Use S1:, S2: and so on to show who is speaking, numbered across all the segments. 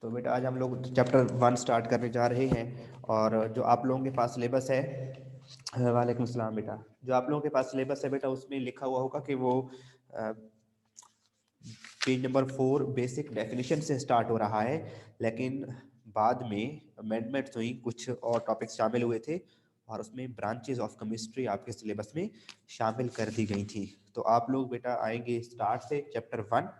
S1: तो बेटा आज हम लोग चैप्टर 1 स्टार्ट करने जा रहे हैं। और जो आप लोगों के पास सिलेबस है, वालेकुम सलाम बेटा, जो आप लोगों के पास सिलेबस है बेटा उसमें लिखा हुआ होगा कि वो पेज नंबर 4 बेसिक डेफिनेशन से स्टार्ट हो रहा है। लेकिन बाद में अमेंडमेंट्स हुई, कुछ और टॉपिक्स शामिल हुए थे और उसमें ब्रांचेस ऑफ केमिस्ट्री आपके सिलेबस में शामिल कर दी गई थी। तो आप लोग बेटा आएंगे स्टार्ट से चैप्टर 1।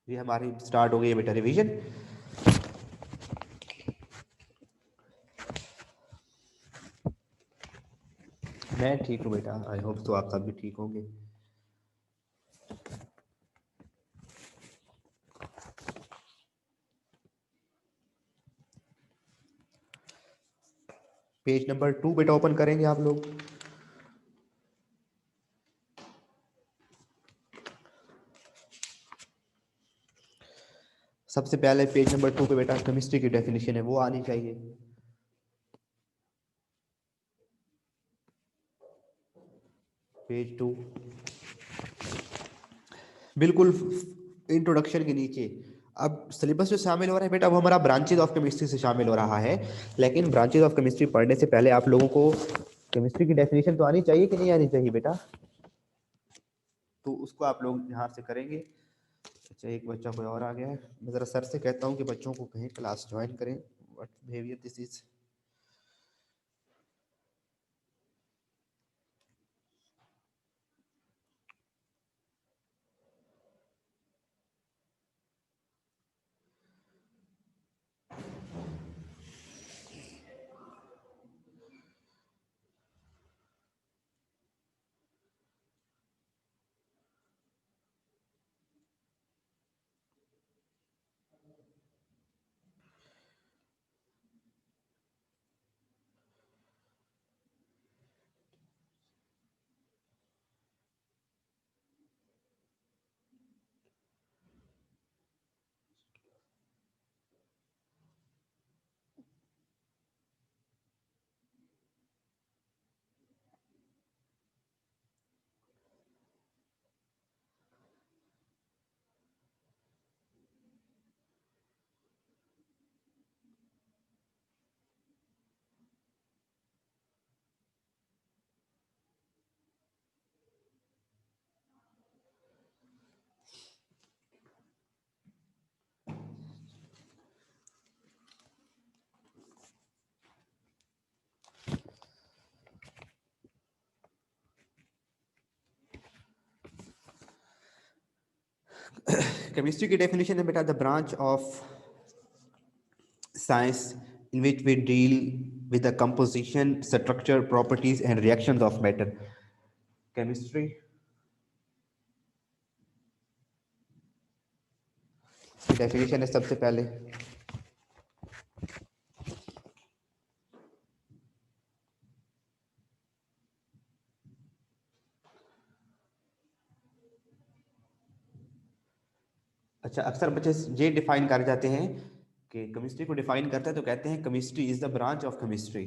S1: ये हमारी स्टार्ट हो गई है बेटा रिवीजन। मैं ठीक हूँ बेटा, आई होप तो आप सब भी ठीक होंगे। पेज नंबर 2 बेटा ओपन करेंगे आप लोग। सबसे पहले पेज नंबर 2 पे बेटा केमिस्ट्री की डेफिनेशन है, वो आनी चाहिए। पेज 2 बिल्कुल इंट्रोडक्शन के नीचे। अब सिलेबस जो शामिल हो रहा है बेटा वो हमारा ब्रांचेज ऑफ केमिस्ट्री से शामिल हो रहा है। लेकिन ब्रांचेज ऑफ केमिस्ट्री पढ़ने से पहले आप लोगों को केमिस्ट्री की डेफिनेशन तो आनी चाहिए कि नहीं आनी चाहिए बेटा? तो उसको आप लोग यहाँ से करेंगे। अच्छा, एक बच्चा कोई और आ गया है, मैं ज़रा सर से कहता हूँ कि बच्चों को कहीं क्लास ज्वाइन करें। What behaviour this is. Chemistry की डेफिनेशन है बेटा the branch of science in which we deal with the composition, structure, properties and reactions of matter. Chemistry की डेफिनेशन है सबसे पहले। अच्छा, अक्सर बच्चे ये डिफाइन कर जाते हैं कि केमिस्ट्री को डिफाइन करता है तो कहते हैं chemistry is the branch of chemistry.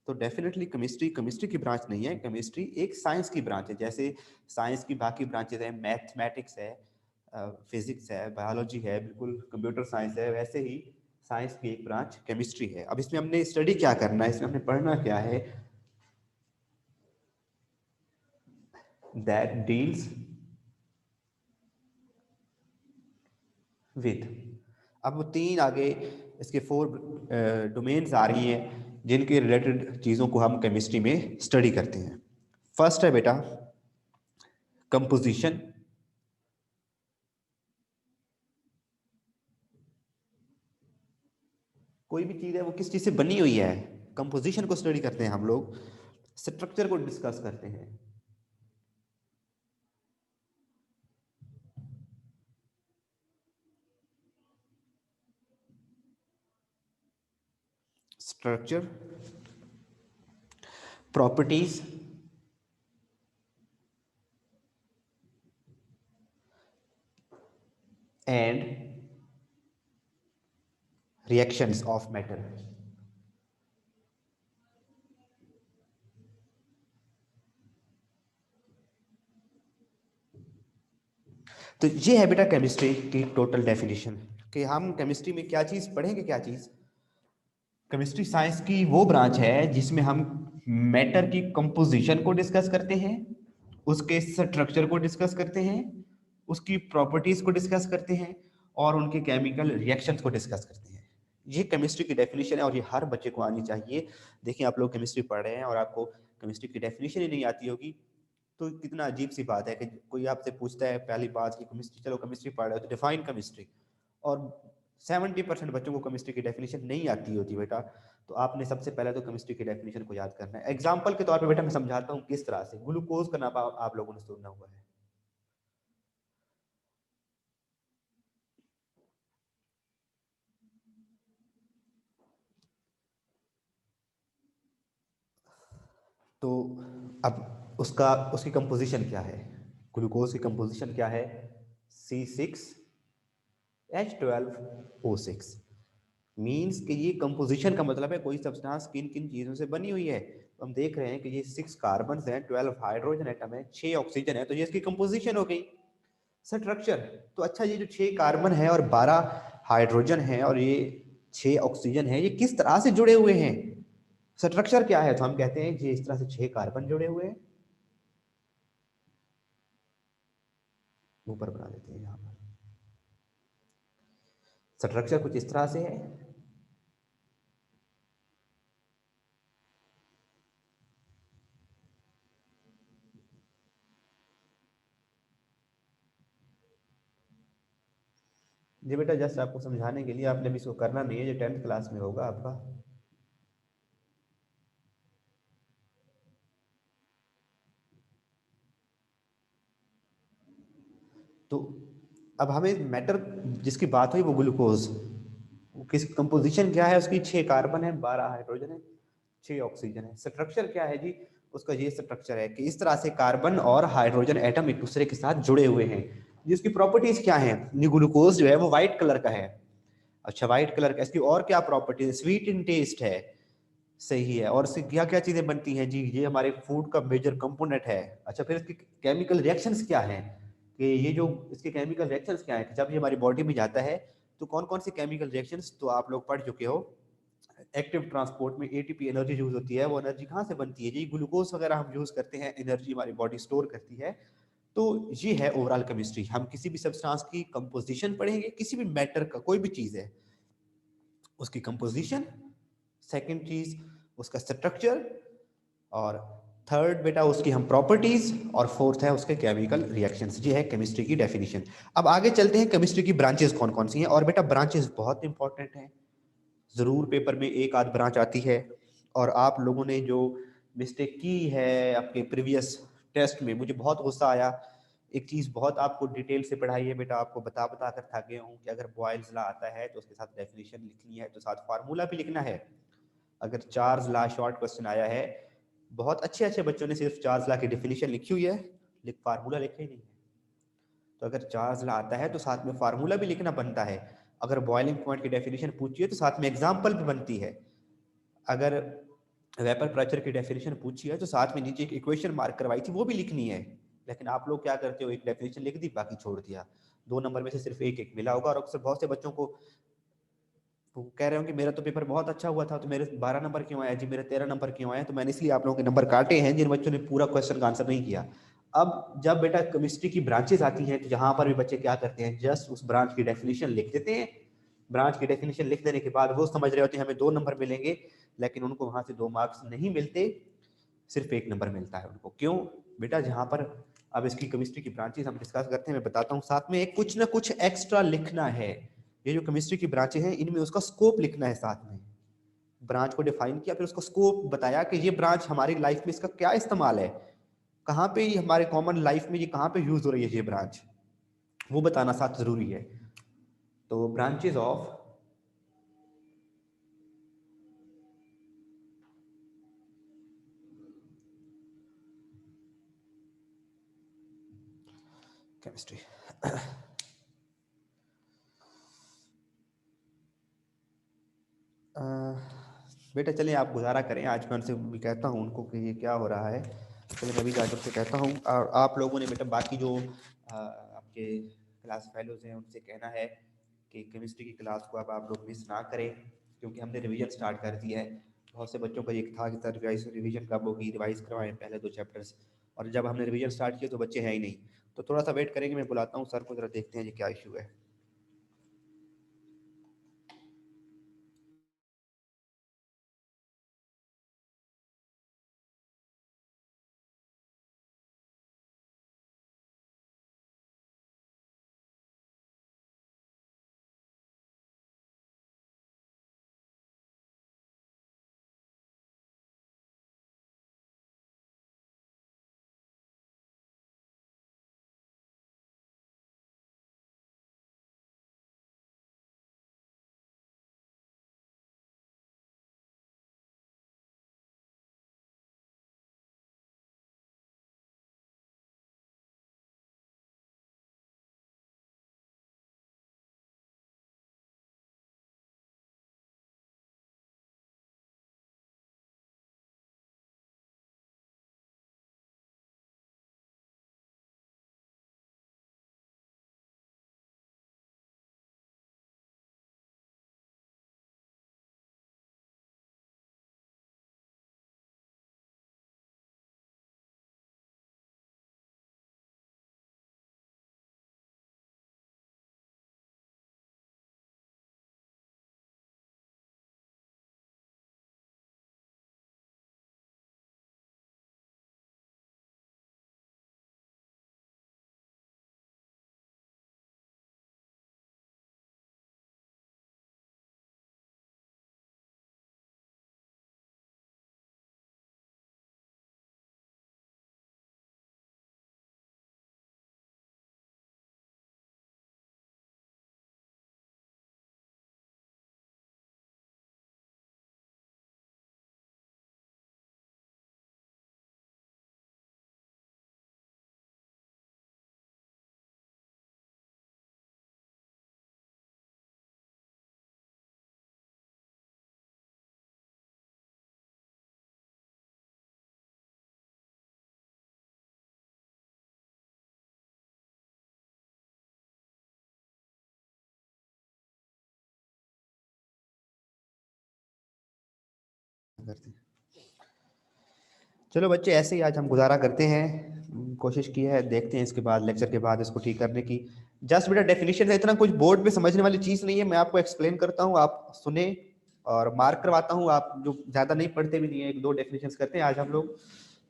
S1: तो डेफिनेटली केमिस्ट्री केमिस्ट्री की ब्रांच नहीं है, केमिस्ट्री एक साइंस की ब्रांच है। जैसे साइंस की बाकी ब्रांचेज है, मैथमेटिक्स है, फिजिक्स है, बायोलॉजी है, बिल्कुल कंप्यूटर साइंस है, वैसे ही साइंस की एक ब्रांच केमिस्ट्री है। अब इसमें हमने स्टडी क्या करना है, इसमें हमने पढ़ना क्या है? That deals with. अब वो तीन आगे इसके 4 डोमेन्स आ रही हैं जिनके रिलेटेड चीज़ों को हम केमिस्ट्री में स्टडी करते हैं। फर्स्ट है बेटा कंपोजिशन। कोई भी चीज़ है वो किस चीज़ से बनी हुई है, कंपोजिशन को स्टडी करते हैं हम लोग। स्ट्रक्चर को डिस्कस करते हैं। Structure, properties and reactions of matter. तो ये है बेटा केमिस्ट्री की टोटल डेफिनेशन कि हम केमिस्ट्री में क्या चीज पढ़ेंगे। क्या चीज? केमिस्ट्री साइंस की वो ब्रांच है जिसमें हम मैटर की कंपोजिशन को डिस्कस करते हैं, उसके स्ट्रक्चर को डिस्कस करते हैं, उसकी प्रॉपर्टीज को डिस्कस करते हैं और उनके केमिकल रिएक्शंस को डिस्कस करते हैं। ये केमिस्ट्री की डेफिनेशन है और ये हर बच्चे को आनी चाहिए। देखिए आप लोग केमिस्ट्री पढ़ रहे हैं और आपको केमिस्ट्री की डेफिनेशन ही नहीं आती होगी तो कितना अजीब सी बात है कि कोई आपसे पूछता है पहली बात की केमिस्ट्री, चलो केमिस्ट्री पढ़ रहे हो तो डिफाइन केमिस्ट्री, और 70% बच्चों को केमिस्ट्री की डेफिनेशन नहीं आती होती बेटा। तो आपने सबसे पहले तो केमिस्ट्री की डेफिनेशन को याद करना है। एग्जांपल के तौर पे बेटा मैं समझाता हूँ किस तरह से। ग्लूकोज का नाम आप लोगों ने सुना हुआ है। तो अब उसकी कंपोजिशन क्या है? ग्लूकोज की कंपोजिशन क्या है? C6H12O6। मीन्स कि ये कंपोजिशन का मतलब है कोई सब्सटेंस किन किन चीजों से बनी हुई है। तो हम देख रहे हैं कि ये 6 कार्बन है, 12 हाइड्रोजन एटम है, 6 ऑक्सीजन है, तो ये इसकी कंपोजिशन हो गई। स्ट्रक्चर तो अच्छा, ये जो 6 कार्बन है और 12 हाइड्रोजन है और ये 6 ऑक्सीजन है, ये किस तरह से जुड़े हुए हैं? स्ट्रक्चर क्या है? तो हम कहते हैं ये इस तरह से 6 कार्बन जुड़े हुए हैं। ऊपर बना देते हैं यहाँ पर। स्ट्रक्चर कुछ इस तरह से है। जी बेटा जस्ट आपको समझाने के लिए, आपने भी इसको करना नहीं है, ये 10th क्लास में होगा आपका। तो अब हमें मैटर जिसकी बात हुई वो ग्लूकोज, किस कंपोजिशन क्या है उसकी? 6 कार्बन है, 12 हाइड्रोजन है, 6 ऑक्सीजन है। स्ट्रक्चर क्या है जी उसका? ये स्ट्रक्चर है कि इस तरह से कार्बन और हाइड्रोजन एटम एक दूसरे के साथ जुड़े हुए हैं। जिसकी प्रॉपर्टीज क्या है? ये ग्लूकोज जो है वो व्हाइट कलर का है। अच्छा व्हाइट कलर का, इसकी और क्या प्रॉपर्टी है? स्वीट इन टेस्ट है। सही है। और इससे क्या क्या चीजें बनती हैं जी? ये हमारे फूड का मेजर कंपोनेंट है। अच्छा फिर इसके केमिकल रिएक्शंस क्या हैं? कि ये जो इसके केमिकल रिएक्शंस क्या है, जब ये हमारी बॉडी में जाता है तो कौन कौन से केमिकल रिएक्शंस तो आप लोग पढ़ चुके हो। एक्टिव ट्रांसपोर्ट में एटीपी एनर्जी यूज होती है। वो एनर्जी कहाँ से बनती है जी? ग्लूकोज वगैरह हम यूज करते हैं, एनर्जी हमारी बॉडी स्टोर करती है। तो ये है ओवरऑल केमिस्ट्री। हम किसी भी सब्सटेंस की कंपोजिशन पढ़ेंगे, किसी भी मैटर का कोई भी चीज है उसकी कंपोजिशन, सेकंड चीज उसका स्ट्रक्चर, और थर्ड बेटा उसकी हम प्रॉपर्टीज, और फोर्थ है उसके केमिकल रिएक्शंस। ये है केमिस्ट्री की डेफिनेशन। अब आगे चलते हैं केमिस्ट्री की ब्रांचेस कौन कौन सी हैं। और बेटा ब्रांचेस बहुत इंपॉर्टेंट हैं, जरूर पेपर में एक आध ब्रांच आती है। और आप लोगों ने जो मिस्टेक की है आपके प्रीवियस टेस्ट में, मुझे बहुत गुस्सा आया। एक चीज बहुत आपको डिटेल से पढ़ाई है बेटा, आपको बता बता कर थक गया हूँ कि अगर बॉयल्स लॉ आता है तो उसके साथ डेफिनेशन लिखनी है, तो साथ फार्मूला भी लिखना है। अगर चार्ल्स लॉ शॉर्ट क्वेश्चन आया है, बहुत अच्छे अच्छे बच्चों ने सिर्फ चार्ल्स लॉ की डेफिनेशन लिखी हुई है, लिख फार्मूला लिखा ही नहीं है। तो अगर चार्ल्स लॉ आता है तो साथ में फार्मूला भी लिखना बनता है। अगर बॉइलिंग पॉइंट की डेफिनेशन पूछी है तो साथ में एग्जाम्पल भी बनती है। अगर वेपर प्रेशर की डेफिनेशन पूछी है तो साथ में नीचे एक इक्वेशन मार्क करवाई थी वो भी लिखनी है। लेकिन आप लोग क्या करते हो, एक डेफिनेशन लिख दी बाकी छोड़ दिया। 2 नंबर में से सिर्फ एक एक मिला होगा। और अक्सर बहुत से बच्चों को वो कह रहे हो कि मेरा तो पेपर बहुत अच्छा हुआ था तो मेरे 12 नंबर क्यों आया जी, मेरे 13 नंबर क्यों आया? तो मैंने इसलिए आप लोगों के नंबर काटे हैं जिन बच्चों ने पूरा क्वेश्चन का आंसर नहीं किया। अब जब बेटा केमिस्ट्री की ब्रांचेस आती हैं तो यहाँ पर भी बच्चे क्या करते हैं, जस्ट उस ब्रांच की डेफिनेशन लिख देते हैं। ब्रांच की डेफिनेशन लिख देने के बाद वो समझ रहे होते हैं हमें 2 नंबर मिलेंगे, लेकिन उनको वहां से 2 मार्क्स नहीं मिलते, सिर्फ 1 नंबर मिलता है उनको। क्यों बेटा? जहां पर अब इसकी केमिस्ट्री की ब्रांचेस हम डिस्कस करते हैं, मैं बताता हूँ, साथ में एक कुछ ना कुछ एक्स्ट्रा लिखना है। ये जो केमिस्ट्री की ब्रांचें हैं इनमें उसका स्कोप लिखना है। साथ में ब्रांच को डिफाइन किया, फिर उसका स्कोप बताया कि ये ब्रांच हमारी लाइफ में इसका क्या इस्तेमाल है, कहाँ पे ये हमारे कॉमन लाइफ में ये कहाँ पे यूज हो रही है ये ब्रांच, वो बताना साथ जरूरी है। तो ब्रांचेस ऑफ केमिस्ट्री। बेटा चलिए आप गुजारा करें, आज मैं उनसे भी कहता हूँ उनको कि ये क्या हो रहा है। चलिए मैं भी जाकर उनसे कहता हूँ। और आप लोगों ने बेटा बाकी जो आपके क्लास फेलोज हैं उनसे कहना है कि केमिस्ट्री की क्लास को अब आप लोग मिस ना करें, क्योंकि हमने रिवीजन स्टार्ट कर दिया है। बहुत से बच्चों का ये था कि सर रिवीजन कब होगी, रिवाइज करवाएं पहले 2 चैप्टर्स, और जब हमने रिवीजन स्टार्ट किया तो बच्चे हैं ही नहीं। तो थोड़ा सा वेट करेंगे, मैं बुलाता हूँ सर को, जरा देखते हैं ये क्या इशू है। करते हैं। चलो बच्चे, ऐसे ही आज हम गुजारा करते हैं, कोशिश की है, देखते हैं इसके बाद लेक्चर के बाद इसको ठीक करने की। जस्ट बेटा डेफिनेशन है, इतना कुछ बोर्ड पे समझने वाली चीज नहीं है, मैं आपको एक्सप्लेन करता हूँ, आप सुने और मार्क करवाता हूँ। आप जो ज्यादा नहीं पढ़ते भी नहीं है, 1-2 डेफिनेशन करते हैं आज हम लोग,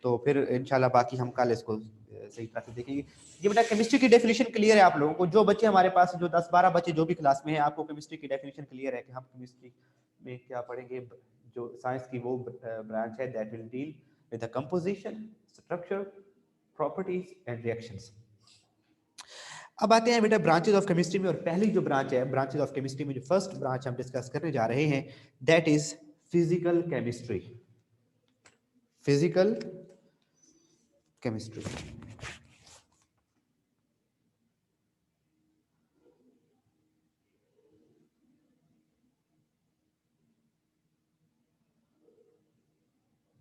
S1: तो फिर इंशाल्लाह बाकी हम कल इसको सही तरह से देखेंगे। ये बेटा केमिस्ट्री की डेफिनेशन क्लियर है आप लोगों को? जो बच्चे हमारे पास जो 10-12 बच्चे जो भी क्लास में हैं, आपको केमिस्ट्री की डेफिनेशन क्लियर है कि हम केमिस्ट्री में क्या पढ़ेंगे? जो साइंस की वो ब्रांच है that will deal with the composition, structure, properties and reactions. अब आते हैं बेटा ब्रांचेस ऑफ केमिस्ट्री में, और पहली जो ब्रांच है ब्रांचेस ऑफ केमिस्ट्री में, जो फर्स्ट ब्रांच हम डिस्कस करने जा रहे हैं, that is physical chemistry. Physical chemistry.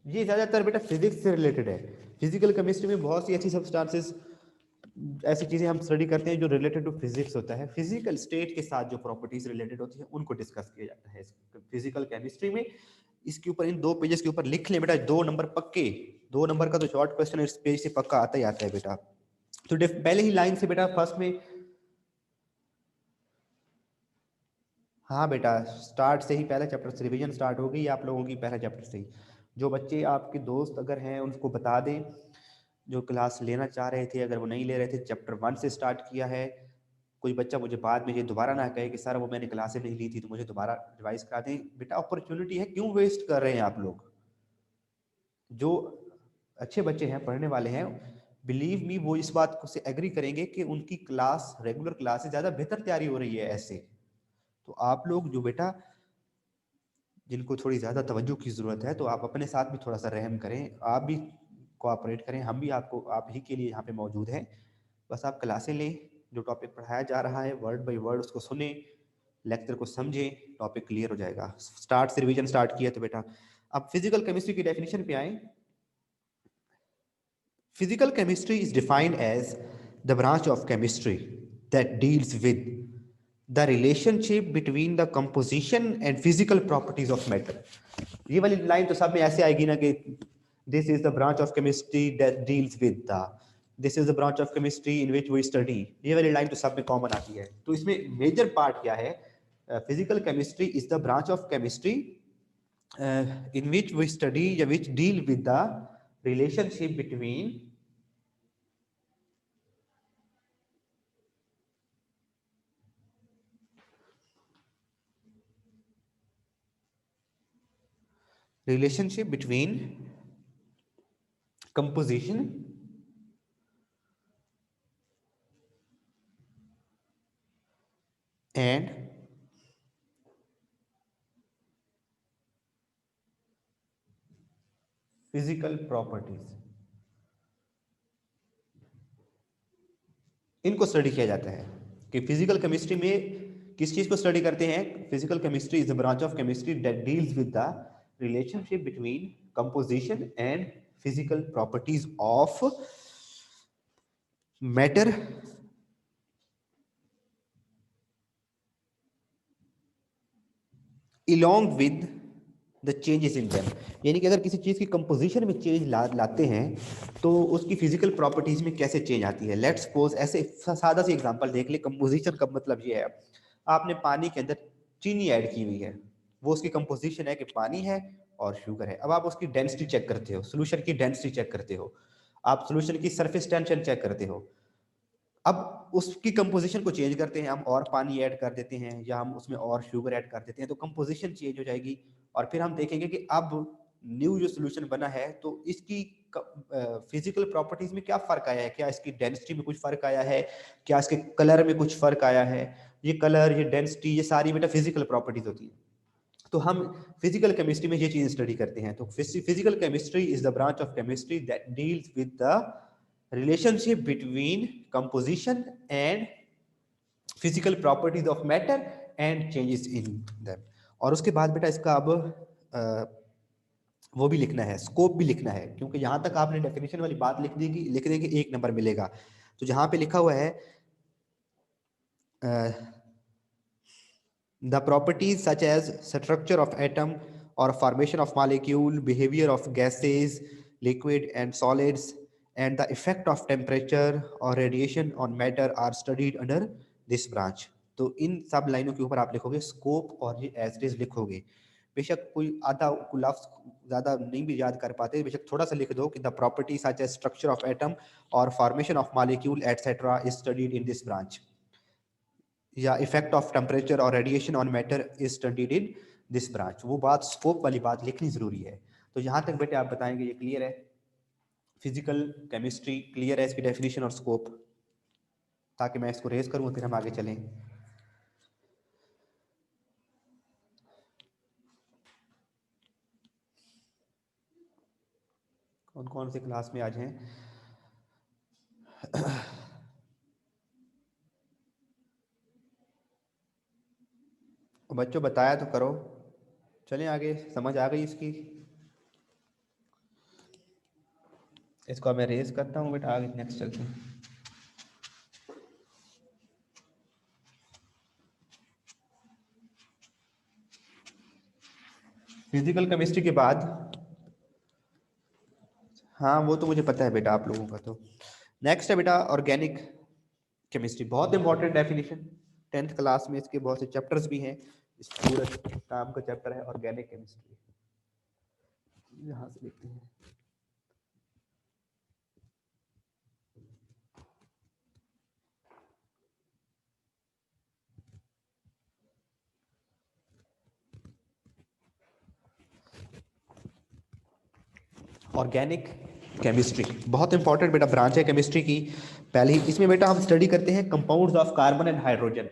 S1: ये ज्यादातर बेटा फिजिक्स से रिलेटेड है। फिजिकल केमिस्ट्री में बहुत सी ऐसी सब्सटेंसेस, ऐसी चीजें हम स्टडी करते हैं जो रिलेटेड टू फिजिक्स होता है, फिजिकल स्टेट के साथ जो प्रॉपर्टीज रिलेटेड होती है उनको डिस्कस किया जाता है फिजिकल केमिस्ट्री में। इसके ऊपर इन 2 पेजेस के ऊपर लिख ले बेटा, 2 नंबर पक्के, 2 नंबर का तो शॉर्ट क्वेश्चन इस पेज से पक्का आता ही आता है बेटा। तो पहले ही लाइन से बेटा फर्स्ट में, हाँ बेटा स्टार्ट से ही पहला चैप्टर से रिवीजन स्टार्ट हो गई आप लोगों की, पहला चैप्टर से ही। जो बच्चे आपके दोस्त अगर हैं उनको बता दें, जो क्लास लेना चाह रहे थे अगर वो नहीं ले रहे थे, चैप्टर 1 से स्टार्ट किया है। कोई बच्चा मुझे बाद में ये दोबारा ना कहे कि सर वो मैंने क्लासें नहीं ली थी तो मुझे दोबारा रिवाइज करा दें। बेटा अपॉर्चुनिटी है, क्यों वेस्ट कर रहे हैं आप लोग? जो अच्छे बच्चे हैं, पढ़ने वाले हैं, बिलीव मी वो इस बात को से एग्री करेंगे कि उनकी क्लास, रेगुलर क्लास से ज्यादा बेहतर तैयारी हो रही है ऐसे। तो आप लोग जो बेटा जिनको थोड़ी ज़्यादा तवज्जो की ज़रूरत है, तो आप अपने साथ भी थोड़ा सा रहम करें, आप भी कोऑपरेट करें, हम भी आपको आप ही के लिए यहाँ पे मौजूद हैं। बस आप क्लासें लें, जो टॉपिक पढ़ाया जा रहा है वर्ड बाय वर्ड उसको सुने, लेक्चर को समझें, टॉपिक क्लियर हो जाएगा। स्टार्ट से रिवीजन स्टार्ट किया तो बेटा अब फिजिकल केमिस्ट्री की डेफिनेशन पे आए। Physical chemistry is defined as the branch of chemistry that deals with the relationship between the composition and physical properties of matter. ये वाली लाइन तो सब में ऐसे आएगी ना कि this is the branch of chemistry that deals with the, this is the branch of chemistry in which we study. ये वाली लाइन तो सब में कॉमन आती है. तो इसमें मेजर पार्ट क्या है? Physical chemistry is the branch of chemistry in which we study, which deal with the relationship between composition and physical properties. इनको स्टडी किया जाता है कि फिजिकल केमिस्ट्री में किस चीज को स्टडी करते हैं. Physical chemistry is the branch of chemistry that deals with the relationship between composition and physical properties of matter along with the changes in them. यानी कि अगर किसी चीज की कंपोजिशन में चेंज लाते हैं तो उसकी फिजिकल प्रॉपर्टीज में कैसे चेंज आती है. लेट्स सपोज ऐसे सादा सी एग्जांपल देख ले. कंपोजिशन का मतलब ये है, आपने पानी के अंदर चीनी ऐड की हुई है, वो उसकी कंपोजिशन है कि पानी है और शुगर है. अब आप उसकी डेंसिटी चेक करते हो, सोल्यूशन की डेंसिटी चेक करते हो, आप सोल्यूशन की सरफेस टेंशन चेक करते हो. अब उसकी कंपोजिशन को चेंज करते हैं, हम और पानी ऐड कर देते हैं या हम उसमें और शुगर ऐड कर देते हैं, तो कंपोजिशन चेंज हो जाएगी. और फिर हम देखेंगे कि अब न्यू जो सोल्यूशन बना है तो इसकी फिजिकल प्रॉपर्टीज में क्या फर्क आया है. क्या इसकी डेंसिटी में कुछ फर्क आया है, क्या इसके कलर में कुछ फर्क आया है. ये कलर, ये डेंसिटी, ये सारी बेटा फिजिकल प्रॉपर्टीज होती है. तो हम फिजिकल केमिस्ट्री में ये चीज स्टडी करते हैं. तो physical chemistry is the branch of chemistry that deals with the relationship between composition and physical properties of matter and changes in them. और उसके बाद बेटा इसका अब वो भी लिखना है, स्कोप भी लिखना है, क्योंकि यहां तक आपने डेफिनेशन वाली बात लिख देंगे 1 नंबर मिलेगा. तो जहां पे लिखा हुआ है the properties such as structure of atom or formation of molecule, behavior of gases, liquid and solids, and the effect of temperature or radiation on matter are studied under this branch. तो इन सब लाइनों के ऊपर आप लिखोगे scope और ये as it is लिखोगे. बेशक कोई आधा लफ्ज ज्यादा नहीं भी याद कर पाते, बेशक थोड़ा सा लिख दो कि the property such as structure of atom और formation of molecule etcetera is studied in this branch, या इफेक्ट ऑफ टेम्परेचर और radiation on matter is studied in this branch. वो बात, स्कोप वाली बात लिखनी जरूरी है. तो यहां तक बेटे आप बताएंगे ये क्लियर है? फिजिकल केमिस्ट्री क्लियर है, इसकी डेफिनेशन और स्कोप, ताकि मैं इसको रेज करूं फिर हम आगे चलें. कौन कौन से क्लास में आज हैं? बच्चों बताया तो करो. चलें आगे, समझ आ गई इसकी? इसको मैं रेज करता हूँ बेटा, आगे नेक्स्ट चलते हैं. फिजिकल केमिस्ट्री के बाद, हाँ वो तो मुझे पता है बेटा आप लोगों का. तो नेक्स्ट है बेटा ऑर्गेनिक केमिस्ट्री. बहुत इंपॉर्टेंट डेफिनेशन, 10th क्लास में इसके बहुत से चैप्टर्स भी हैं. इस पूरा नाम का चैप्टर है ऑर्गेनिक केमिस्ट्री. यहाँ से देखते हैं. ऑर्गेनिक केमिस्ट्री बहुत इंपॉर्टेंट बेटा ब्रांच है केमिस्ट्री की. पहले ही इसमें बेटा हम स्टडी करते हैं compounds of carbon and hydrogen.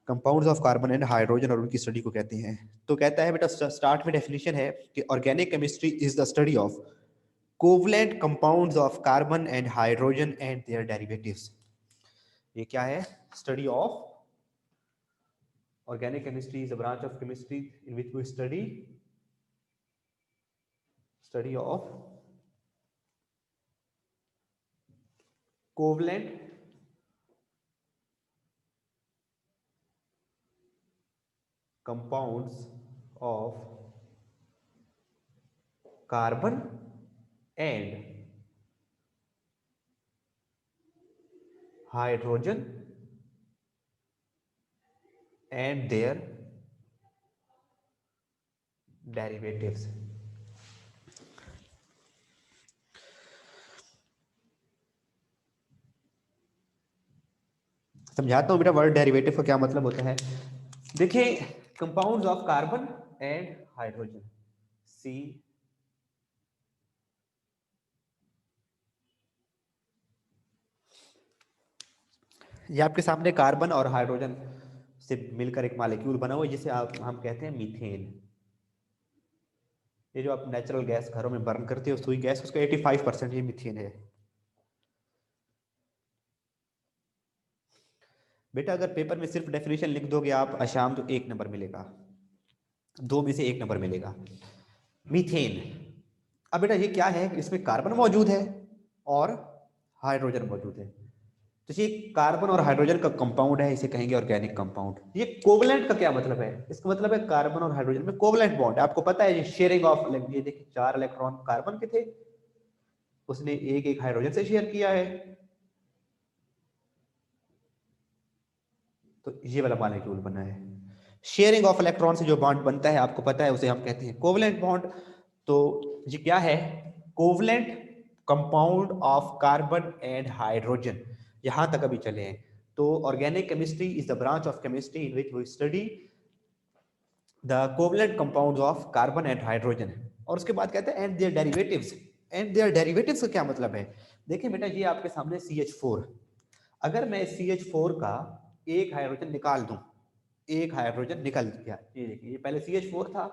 S1: Compounds of carbon and hydrogen और उनकी स्टडी को कहते हैं. तो कहता है बेटा, स्टार्ट में डेफिनेशन है कि organic chemistry is the study of covalent compounds of carbon and hydrogen and their derivatives. ये क्या है? Study of organic chemistry is a branch of chemistry in which we study of covalent compounds of carbon and hydrogen and their derivatives. समझाता हूं बेटा word derivative का क्या मतलब होता है। देखिए compounds of carbon and hydrogen, सी ये आपके सामने कार्बन और हाइड्रोजन से मिलकर एक मॉलिक्यूल बना हुआ है जिसे हम कहते हैं मीथेन। ये जो आप नेचुरल गैस घरों में बर्न करते हो सुई गैस, उसका 85% ये मीथेन है। बेटा अगर पेपर में सिर्फ डेफिनेशन लिख दोगे आप आशाम तो 1 नंबर मिलेगा, 2 में से 1 नंबर मिलेगा। मीथेन, अब बेटा ये क्या है, इसमें कार्बन मौजूद है और हाइड्रोजन मौजूद है, तो ये कार्बन और हाइड्रोजन का कंपाउंड है, इसे कहेंगे ऑर्गेनिक कंपाउंड। ये कोवलेंट का क्या मतलब है, इसका मतलब है कार्बन और हाइड्रोजन में कोवलेंट बॉन्ड है। आपको पता है ये शेयरिंग ऑफ, ये देखिए 4 इलेक्ट्रॉन कार्बन के थे, उसने एक एक हाइड्रोजन से शेयर किया है, तो ये वाला मॉलिक्यूल बना है। शेयरिंग ऑफ इलेक्ट्रॉन से जो बॉन्ड बनता है आपको पता है, उसे हम कहते हैं कोवलेंट बॉन्ड। तो ये क्या है, covalent compound of carbon and hydrogen, यहां तक अभी चले हैं। तो organic chemistry is the branch of chemistry in which we study the covalent compounds of carbon and hydrogen. और उसके बाद कहते हैं and their derivatives. And their derivatives का क्या मतलब है, देखिए बेटा ये आपके सामने CH4, अगर मैं CH4 का एक हाइड्रोजन निकाल दूं, एक हाइड्रोजन निकल गया, ये देखिए ये पहले CH4 था,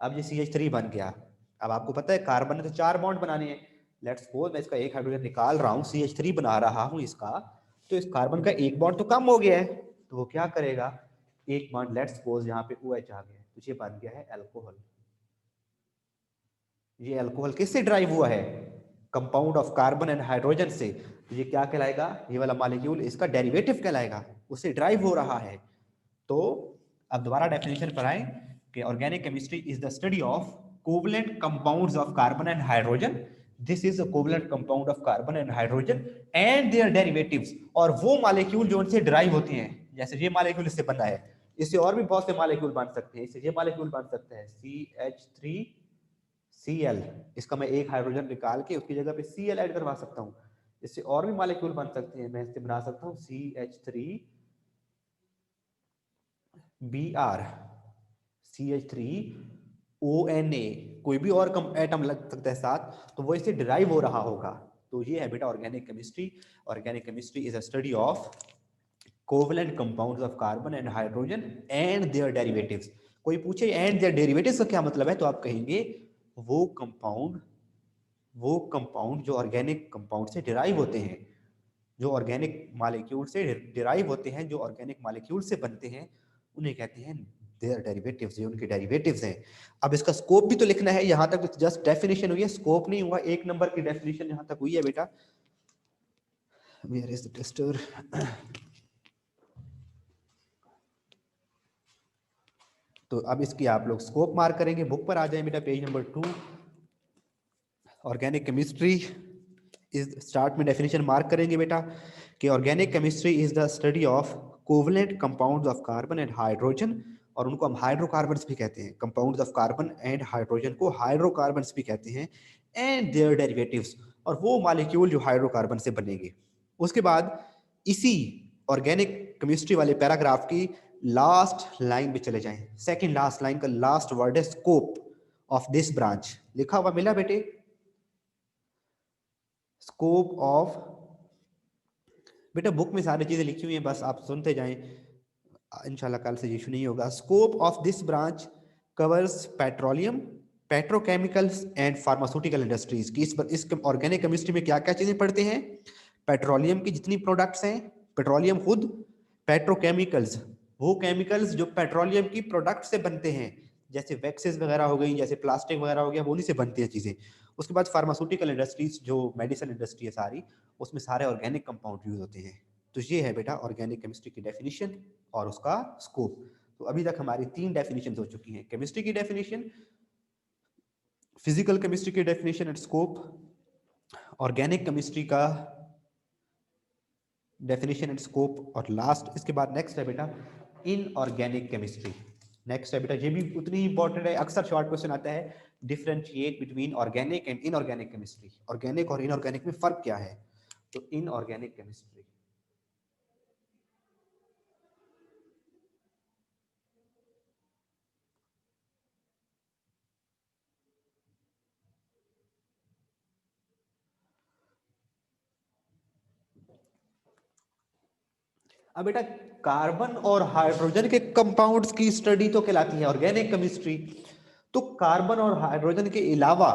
S1: अब ये CH3 बन गया। अब आपको पता है कार्बन ने तो 4 बॉन्ड बनाने हैं, लेट्स सपोज मैं इसका एक हाइड्रोजन निकाल रहा हूँ, CH3 बना रहा हूँ इसका, तो इस कार्बन का एक बॉन्ड तो कम हो गया है, तो वो क्या करेगा, एक बॉन्ड लेट्स सपोज यहाँ पे OH आ गया, तो ये बन गया है अल्कोहल। ये अल्कोहल किससे ड्राइव हुआ है, compound of carbon and hydrogen से, तो ये क्या कहलाएगा, ये वाला मॉलिक्यूल इसका डेरिवेटिव कहलाएगा, उससे ड्राइव हो रहा है। तो अब दोबारा डेफिनेशन पर आए कि organic chemistry is the study of covalent compounds of carbon and hydrogen, this is a covalent compound of carbon and hydrogen and their derivatives, और वो मॉलिक्यूल जो उनसे ड्राइव होते हैं, जैसे ये मॉलिक्यूल इससे बना है, इससे और भी बहुत से मॉलिक्यूल बन सकते हैं, इससे ये मॉलिक्यूल बन सकता है CH3Cl, इसका मैं एक हाइड्रोजन निकाल के उसकी जगह पे Cl ऐड करवा सकता हूँ, इससे और भी मॉलिक्यूल बन सकते हैं, मैं इससे बना सकता हूँ CH3Br, CH3ONA, कोई भी और एटम लग सकता है साथ, तो वो इससे डिराइव हो रहा होगा। तो ये है बेटा organic chemistry. Organic chemistry is a study of covalent compounds of carbon and hydrogen and their derivatives. कोई पूछे एंड देयर डेरिवेटिव्स का क्या मतलब है, तो आप कहेंगे वो कंपाउंड जो ऑर्गेनिक कंपाउंड से डिराइव होते हैं, जो ऑर्गेनिक मॉलिक्यूल से डिराइव होते हैं, जो ऑर्गेनिक मॉलिक्यूल से बनते हैं, उन्हें कहते हैं देयर डेरिवेटिव्स, ये उनके डेरिवेटिव्स हैं। अब इसका स्कोप भी तो लिखना है, यहां तक तो जस्ट डेफिनेशन हुई है, स्कोप नहीं हुआ, 1 नंबर की डेफिनेशन यहां तक हुई है बेटा। वेयर इज द टेस्टर, तो अब इसकी आप लोग स्कोप मार्क करेंगे, बुक पर आ जाए बेटा page number 2। Organic chemistry is, start में डेफिनेशन मार्क करेंगे बेटा कि organic chemistry is the study of covalent compounds of carbon and hydrogen, और उनको हम हाइड्रोकार्बन्स भी कहते हैं, compounds of carbon and hydrogen को हाइड्रोकार्बन्स भी कहते हैं, एंड देयर डेरिवेटिव्स, और वो मॉलिक्यूल जो हाइड्रोकार्बन से बनेंगे। उसके बाद इसी ऑर्गेनिक केमिस्ट्री वाले पैराग्राफ की लास्ट लाइन पे चले जाएं, सेकंड लास्ट लाइन का लास्ट वर्ड है स्कोप ऑफ दिस ब्रांच, लिखा हुआ मिला बेटे, स्कोप ऑफ, बेटा बुक में सारी चीजें लिखी हुई हैं, बस आप सुनते जाएं, इंशाल्लाह कल से इशू नहीं होगा। Scope of this branch covers petroleum, petrochemicals and pharmaceutical industries की। इस ऑर्गेनिक केमिस्ट्री में क्या क्या चीजें पढ़ते हैं, पेट्रोलियम की जितनी प्रोडक्ट्स हैं, पेट्रोलियम खुद, पेट्रोकेमिकल्स वो केमिकल्स जो पेट्रोलियम की प्रोडक्ट से बनते हैं, जैसे वैक्सेस वगैरह हो गई, जैसे प्लास्टिक वगैरह हो गया, वो उन्हीं से बनती है चीजें। उसके बाद फार्मास्यूटिकल इंडस्ट्रीज, जो मेडिसिन इंडस्ट्री है सारी, उसमें सारे ऑर्गेनिक कंपाउंड यूज होते हैं। तो ये है बेटा ऑर्गेनिक केमिस्ट्री की डेफिनेशन और उसका स्कोप। तो अभी तक हमारी 3 डेफिनेशन हो चुकी हैं, केमिस्ट्री की डेफिनेशन, फिजिकल केमिस्ट्री की definition and scope, organic chemistry का डेफिनेशन एंड स्कोप, और लास्ट इसके बाद नेक्स्ट है बेटा इनऑर्गेनिक केमिस्ट्री। नेक्स्ट है बेटा, ये भी उतनी ही इंपॉर्टेंट है, अक्सर शॉर्ट क्वेश्चन आता है, differentiate between organic and inorganic chemistry, organic और इनऑर्गेनिक में फर्क क्या है। तो इनऑर्गेनिक केमिस्ट्री, अब बेटा कार्बन और हाइड्रोजन के कंपाउंड्स की स्टडी तो कहलाती है ऑर्गेनिक केमिस्ट्री। तो कार्बन और हाइड्रोजन के अलावा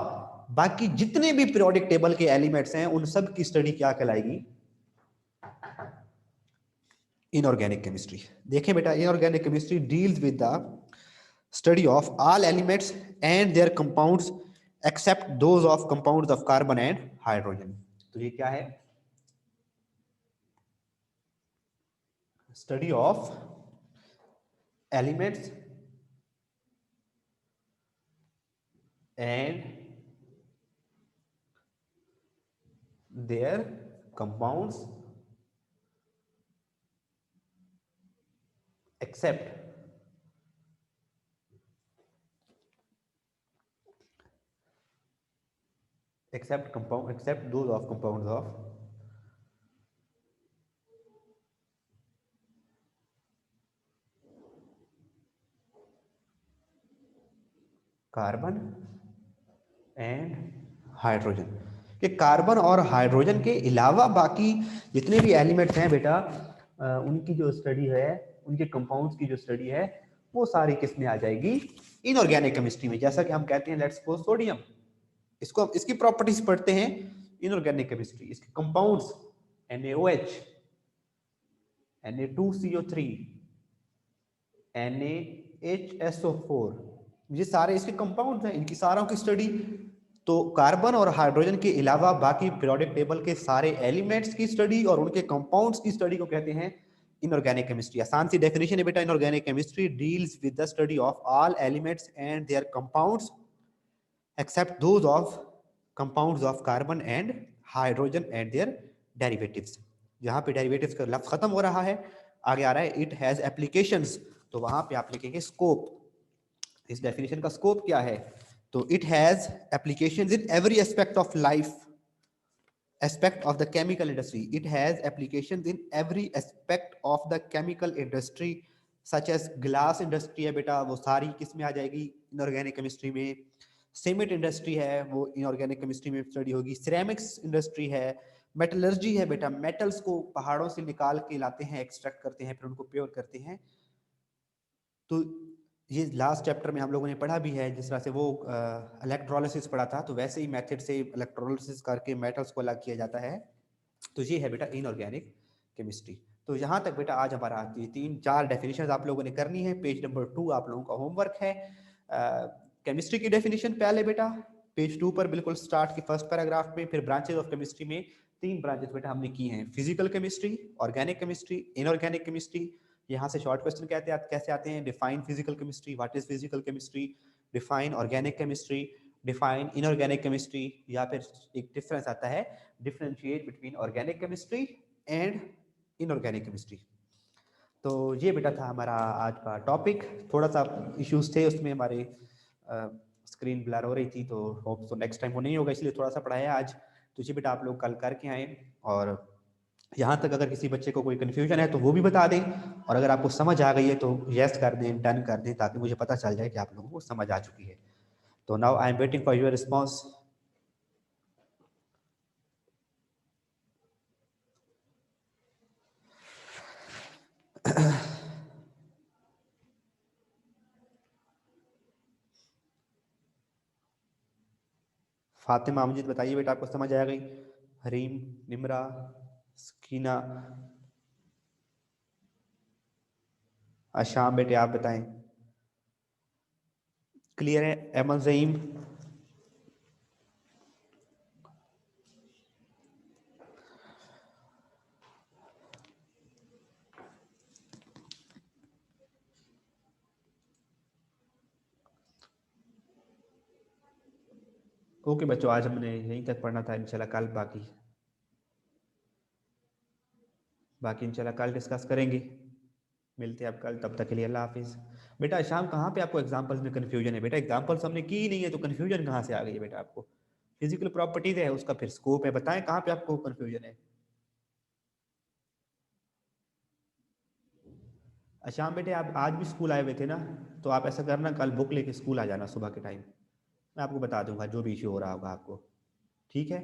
S1: बाकी जितने भी पीरियोडिक टेबल के एलिमेंट्स हैं उन सब की स्टडी क्या कहलाएगी, इनऑर्गेनिक केमिस्ट्री। देखें बेटा, inorganic chemistry deals with the study of all elements and their compounds except those of compounds of carbon and hydrogen. तो ये क्या है, स्टडी ऑफ एलिमेंट्स and their compounds except except those of compounds of carbon and hydrogen. कि carbon और hydrogen के अलावा बाकी जितने भी एलिमेंट्स हैं बेटा, उनकी जो स्टडी है, उनके कंपाउंड्स की जो स्टडी है, वो सारी किस में आ जाएगी, इनऑर्गेनिक केमिस्ट्री में। जैसा कि हम कहते हैं लेट्स सपोज सोडियम, इसको इसकी प्रॉपर्टीज पढ़ते हैं इनऑर्गेनिक केमिस्ट्री, इसके कंपाउंड्स NaOH, Na2CO3, NaHSO4, ये सारे इसके कंपाउंड्स हैं, इनकी सारों की स्टडी। तो कार्बन और हाइड्रोजन के अलावा बाकी पीरियोडिक टेबल के सारे एलिमेंट्स की स्टडी और उनके कंपाउंड्स की स्टडी को कहते हैं इनऑर्गेनिक केमिस्ट्री। आसान सी डेफिनेशन है बेटा, inorganic chemistry deals with the study of all elements and their compounds except those of compounds of carbon and hydrogen and their derivatives. यहाँ पे डेरिवेटिव्स का लफ्ज खत्म हो रहा है, आगे आ रहा है इट हैज एप्लीकेशंस, तो वहां पे आप लिखेंगे स्कोप। इस डेफिनेशन का स्कोप क्या है, तो it has applications in every aspect of life, aspect of the chemical industry. It has applications in every aspect of the chemical industry such as glass industry है बेटा, वो सारी किस में आ जाएगी, इनऑर्गेनिक केमिस्ट्री में। सीमेंट इंडस्ट्री है, वो इनऑर्गेनिक केमिस्ट्री में स्टडी होगी। सिरेमिक्स इंडस्ट्री है, मेटलर्जी है बेटा, मेटल्स को पहाड़ों से निकाल के लाते हैं, एक्सट्रैक्ट करते हैं, फिर उनको प्योर करते हैं। तो ये लास्ट चैप्टर में हम लोगों ने पढ़ा भी है, जिस तरह से वो इलेक्ट्रोलिसिस पढ़ा था, तो वैसे ही मेथड से इलेक्ट्रोलिसिस करके मेटल्स को अलग किया जाता है। तो ये है बेटा इनऑर्गेनिक केमिस्ट्री। तो यहाँ तक बेटा आज हमारा ये 3-4 डेफिनेशन आप लोगों ने करनी है। पेज नंबर 2 आप लोगों का होमवर्क है। केमिस्ट्री की डेफिनेशन पहले बेटा पेज 2 पर बिल्कुल स्टार्ट की फर्स्ट पैराग्राफ में, फिर ब्रांचेज ऑफ केमिस्ट्री में 3 ब्रांचेस बेटा हमने की हैं, physical chemistry, organic chemistry, inorganic chemistry. यहाँ से शॉर्ट क्वेश्चन कैसे आते हैं, define physical chemistry, what is physical chemistry, define organic chemistry, define inorganic chemistry, या फिर एक डिफरेंस आता है differentiate between organic chemistry and inorganic chemistry. तो ये बेटा था हमारा आज का टॉपिक। थोड़ा सा इश्यूज थे उसमें, हमारे स्क्रीन ब्लर हो रही थी, तो होप तो नेक्स्ट टाइम वो नहीं होगा, इसलिए थोड़ा सा पढ़ाया आज। तो ये बेटा आप लोग कल करके आए, और यहाँ तक अगर किसी बच्चे को कोई कन्फ्यूजन है तो वो भी बता दें, और अगर आपको समझ आ गई है तो यस कर दें, डन कर दें, ताकि मुझे पता चल जाए कि आप लोगों को समझ आ चुकी है। तो now I am waiting for your response. Fatima Amjad बताइए बेटा आपको समझ आ गई। हरीम, निमरा, सकीना, आशाम बेटे आप बताएं, क्लियर है। अहमद ज़ईम, ओके बच्चों, आज हमने यहीं तक पढ़ना था, इंशाल्लाह कल बाकी इंशाल्लाह कल डिस्कस करेंगे। मिलते हैं आप कल, तब तक के लिए अल्लाह हाफिज़। बेटा शाम कहाँ पे आपको एग्जांपल्स में कन्फ्यूजन है? बेटा एग्जांपल्स हमने की ही नहीं है तो कन्फ्यूजन कहाँ से आ गई है बेटा आपको? फिजिकल प्रॉपर्टीज है, उसका फिर स्कोप है, बताएं कहाँ पे आपको कन्फ्यूजन है? शाम बेटे आप आज भी स्कूल आए हुए थे ना, तो आप ऐसा करना कल बुक लेके स्कूल आ जाना सुबह के टाइम, मैं आपको बता दूंगा जो भी इश्यू हो रहा होगा आपको। ठीक है?